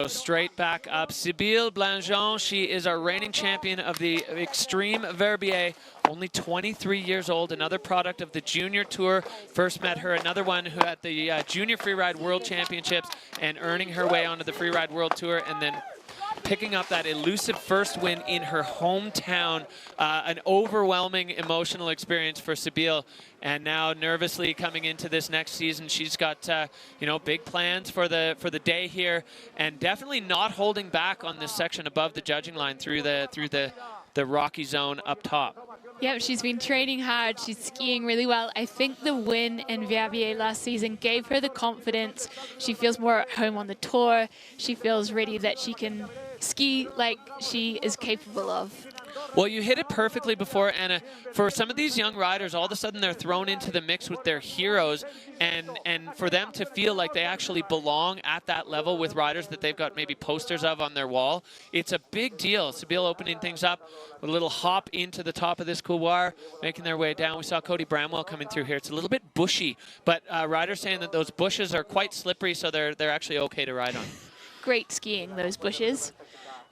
Go straight back up. Sybille Blanjean, she is our reigning champion of the Extreme Verbier, only 23 years old, another product of the Junior Tour. First met her, another one who at the Junior Freeride World Championships and earning her way onto the Freeride World Tour, and then picking up that elusive first win in her hometown. An overwhelming emotional experience for Sybille. And now nervously coming into this next season, she's got you know, big plans for the day here, and definitely not holding back on this section above the judging line through the rocky zone up top. Yeah, she's been training hard. She's skiing really well. I think the win in Verbier last season gave her the confidence. She feels more at home on the tour. She feels ready that she can ski like she is capable of. Well, you hit it perfectly before, Anna. For some of these young riders, all of a sudden they're thrown into the mix with their heroes, and for them to feel like they actually belong at that level with riders that they've got maybe posters of on their wall, it's a big deal. Sybille opening things up with a little hop into the top of this couloir, making their way down. We saw Cody Bramwell coming through here. It's a little bit bushy, but riders saying that those bushes are quite slippery, so they're actually okay to ride on. Great skiing, those bushes.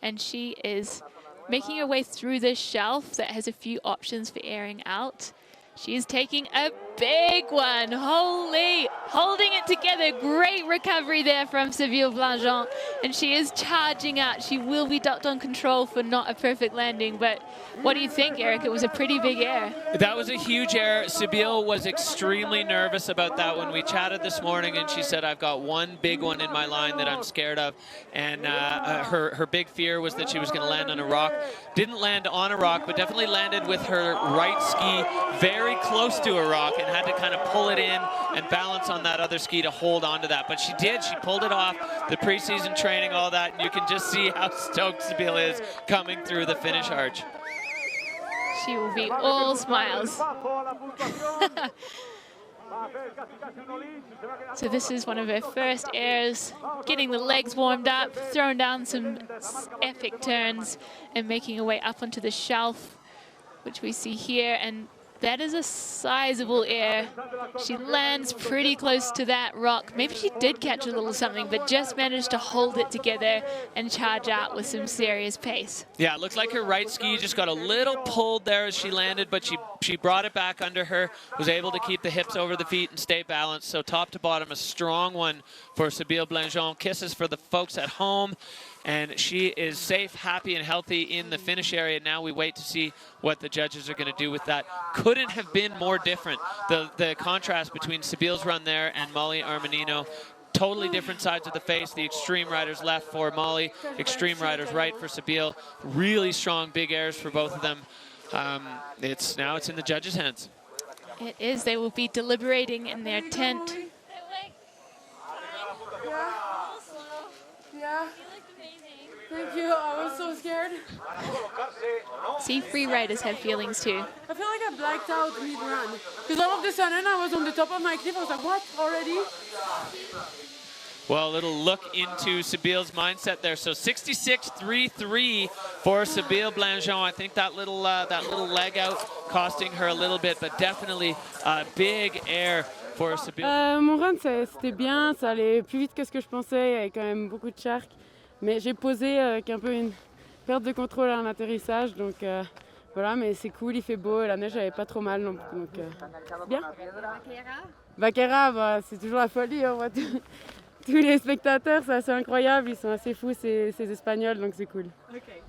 And she is making her way through this shelf that has a few options for airing out. She is taking a big one. Holy, holding it together. Great recovery there from Sybille Blanjean. And she is charging out. She will be ducked on control for not a perfect landing. But what do you think, Eric? It was a pretty big air. That was a huge air. Sybille was extremely nervous about that when we chatted this morning, and she said, I've got one big one in my line that I'm scared of. And her big fear was that she was going to land on a rock. Didn't land on a rock, but definitely landed with her right ski very close to a rock, and had to kind of pull it in and balance on that other ski to hold on to that. But she did. She pulled it off. The preseason training, all that, and you can just see how stoked Sybille is coming through the finish arch. She will be all smiles. So this is one of her first airs, getting the legs warmed up, throwing down some epic turns, and making her way up onto the shelf, which we see here. And that is a sizable air. She lands pretty close to that rock. Maybe she did catch a little something, but just managed to hold it together and charge out with some serious pace. Yeah, it looks like her right ski just got a little pulled there as she landed, but she brought it back under her, was able to keep the hips over the feet and stay balanced. So top to bottom, a strong one for Sybille Blanjean. Kisses for the folks at home. And she is safe, happy, and healthy in the finish area. Now we wait to see what the judges are going to do with that. Couldn't have been more different. The contrast between Sybille's run there and Molly Armanino. Totally different sides of the face. The extreme riders left for Molly, extreme riders right for Sybille. Really strong big airs for both of them. Now it's in the judges' hands. It is. They will be deliberating in their tent. Yeah. Thank you. I was so scared. See, free riders have feelings too. I feel like I blacked out mid-run. Because all of a sudden I was on the top of my cliff. I was like, what? Already? Well, a little look into Sybille's mindset there. So 66.33 for Sybille Blanjean. I think that little leg out costing her a little bit, but definitely a big air for Sybille. Mon run, c'était bien. Ça allait plus vite que ce que je pensais. Il y avait quand même beaucoup de charques. Mais j'ai posé avec un peu une perte de contrôle à l'atterrissage. Donc voilà, mais c'est cool, il fait beau. Et la neige, j'avais pas trop mal. Donc bien. Baqueira, bah, c'est toujours la folie. On voit tous les spectateurs, c'est assez incroyable. Ils sont assez fous, ces Espagnols, donc c'est cool. Okay.